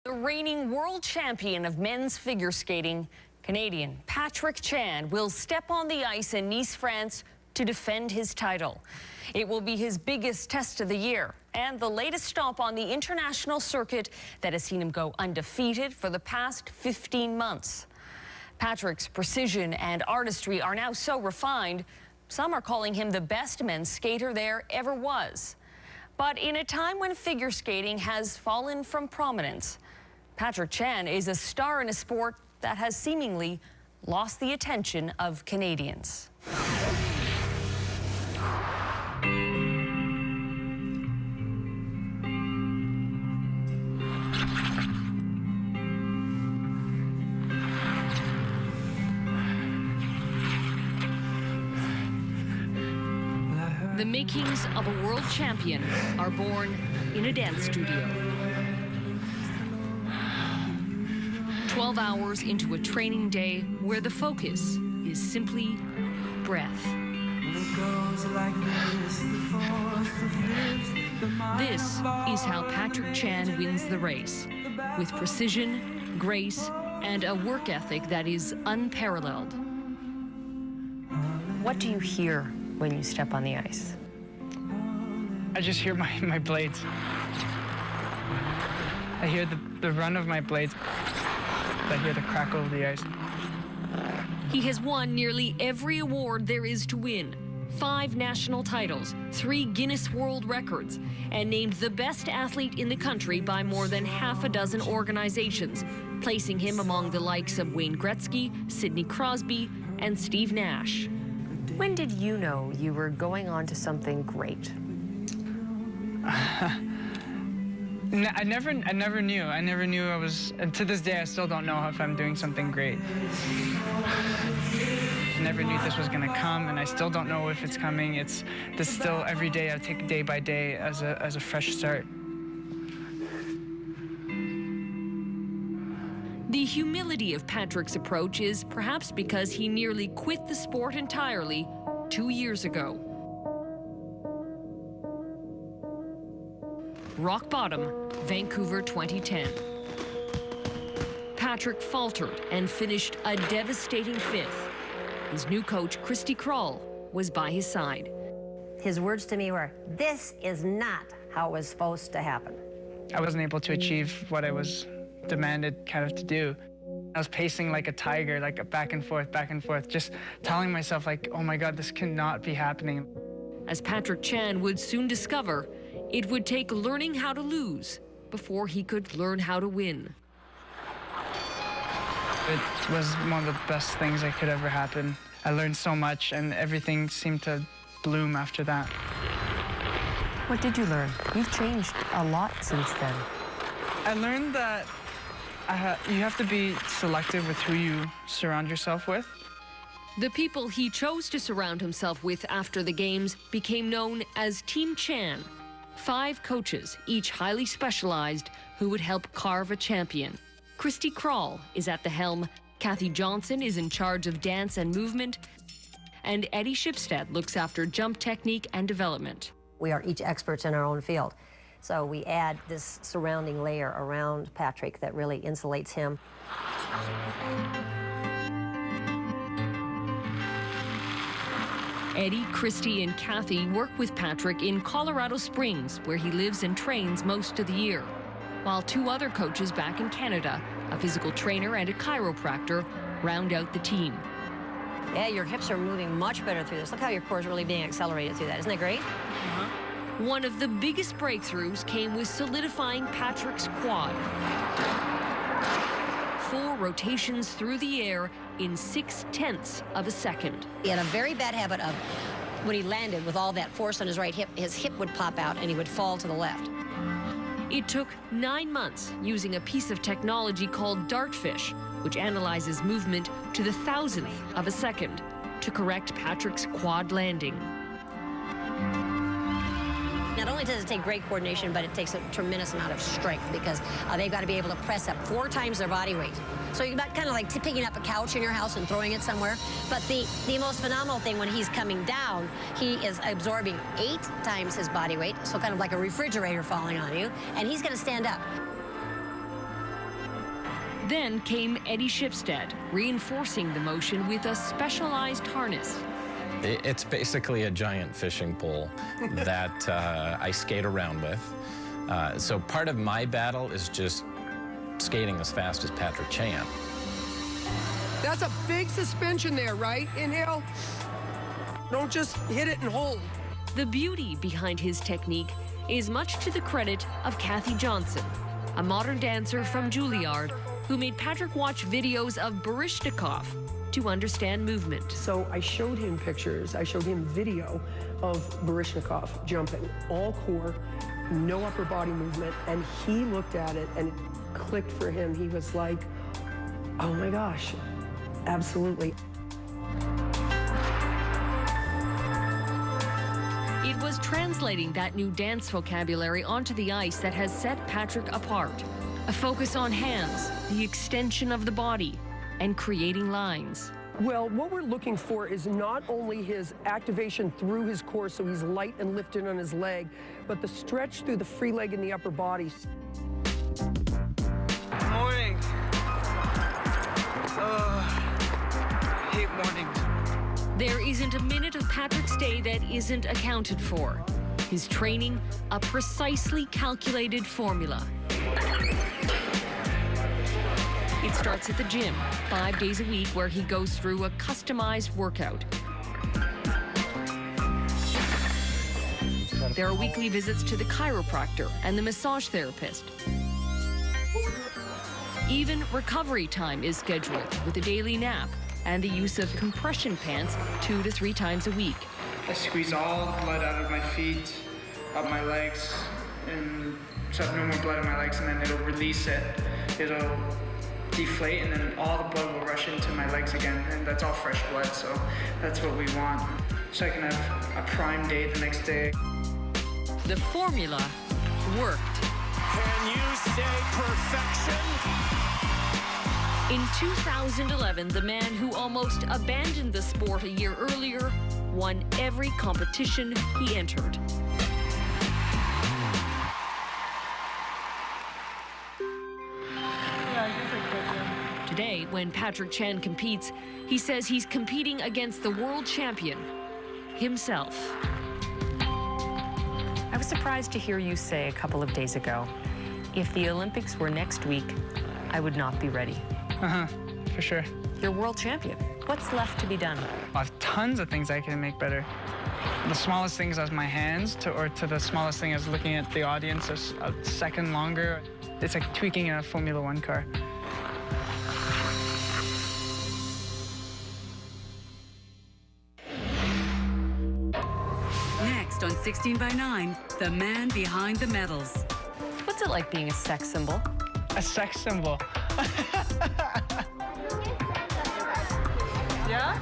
The reigning world champion of men's figure skating, Canadian Patrick Chan, will step on the ice in Nice, France to defend his title. It will be his biggest test of the year and the latest stop on the international circuit that has seen him go undefeated for the past 15 months. Patrick's precision and artistry are now so refined, some are calling him the best men's skater there ever was. But in a time when figure skating has fallen from prominence, Patrick Chan is a star in a sport that has seemingly lost the attention of Canadians. The makings of a world champion are born in a dance studio. 12 hours into a training day where the focus is simply breath. This is how Patrick Chan wins the race, with precision, grace, and a work ethic that is unparalleled. What do you hear when you step on the ice? I just hear my blades. I hear the run of my blades. I hear the crackle of the ice. He has won nearly every award there is to win. 5 national titles, 3 Guinness World Records, and named the best athlete in the country by more than half a dozen organizations, placing him among the likes of Wayne Gretzky, Sidney Crosby, and Steve Nash. When did you know you were going on to something great? I never knew. I never knew I was, and to this day I still don't know if I'm doing something great. I never knew this was gonna come, and I still don't know if it's coming. It's this still every day I take day by day as a fresh start. The humility of Patrick's approach is perhaps because he nearly quit the sport entirely 2 years ago. Rock bottom, Vancouver 2010. Patrick faltered and finished a devastating 5th. His new coach, Christy Kroll, was by his side. His words to me were, "This is not how it was supposed to happen." I wasn't able to achieve what I was demanded kind of to do. I was pacing like a tiger, like back and forth, just telling myself like, oh my God, this cannot be happening. As Patrick Chan would soon discover, it would take learning how to lose before he could learn how to win. It was one of the best things that could ever happen. I learned so much, and everything seemed to bloom after that. What did you learn? You've changed a lot since then. I learned that you have to be selective with who you surround yourself with. The people he chose to surround himself with after the games became known as Team Chan. 5 coaches, each highly specialized, who would help carve a champion. Christy Kroll is at the helm, Kathy Johnson is in charge of dance and movement, and Eddie Shipstead looks after jump technique and development. We are each experts in our own field. So we add this surrounding layer around Patrick that really insulates him. Eddie, Christy, and Kathy work with Patrick in Colorado Springs, where he lives and trains most of the year, while 2 other coaches back in Canada, a physical trainer and a chiropractor, round out the team. Yeah, your hips are moving much better through this. Look how your core is really being accelerated through that. Isn't that great? One of the biggest breakthroughs came with solidifying Patrick's quad. 4 rotations through the air in 0.6 of a second. He had a very bad habit of, when he landed with all that force on his right hip, his hip would pop out and he would fall to the left. It took 9 months using a piece of technology called Dartfish, which analyzes movement to the 1,000th of a second, to correct Patrick's quad landing. Not only does it take great coordination, but it takes a tremendous amount of strength because they've got to be able to press up 4 times their body weight. So you're about kind of like picking up a couch in your house and throwing it somewhere. But the most phenomenal thing, when he's coming down, he is absorbing 8 times his body weight, so kind of like a refrigerator falling on you, and he's going to stand up. Then came Eddie Shipstead, reinforcing the motion with a specialized harness. It's basically a giant fishing pole that I skate around with. So part of my battle is just skating as fast as Patrick Chan. That's a big suspension there, right? Inhale. Don't just hit it and hold. The beauty behind his technique is much to the credit of Kathy Johnson, a modern dancer from Juilliard who made Patrick watch videos of Baryshnikov to understand movement. So I showed him pictures, I showed him video of Baryshnikov jumping, all core, no upper body movement, and he looked at it and it clicked for him. He was like, oh my gosh, absolutely. It was translating that new dance vocabulary onto the ice that has set Patrick apart. A focus on hands, the extension of the body, and creating lines. Well, what we're looking for is not only his activation through his core, so he's light and lifted on his leg, but the stretch through the free leg and the upper body. Morning. Hate mornings. There isn't a minute of Patrick's day that isn't accounted for. His training, a precisely calculated formula. It starts at the gym, 5 days a week, where he goes through a customized workout. There are weekly visits to the chiropractor and the massage therapist. Even recovery time is scheduled with a daily nap and the use of compression pants 2 to 3 times a week. I squeeze all the blood out of my feet, up my legs, and so I have no more blood in my legs, and then it'll release it. It'll deflate, and then all the blood will rush into my legs again, and that's all fresh blood, so that's what we want. So I can have a prime day the next day. The formula worked. Can you say perfection? In 2011, the man who almost abandoned the sport a year earlier won every competition he entered. Today, when Patrick Chan competes, he says he's competing against the world champion himself. I was surprised to hear you say a couple of days ago, if the Olympics were next week, I would not be ready. For sure. You're world champion. What's left to be done? I have tons of things I can make better. The smallest things as my hands, to the smallest thing as looking at the audience as a second longer. It's like tweaking a Formula One car. Next on 16 by 9, the man behind the medals. What's it like being a sex symbol? A sex symbol. Yeah?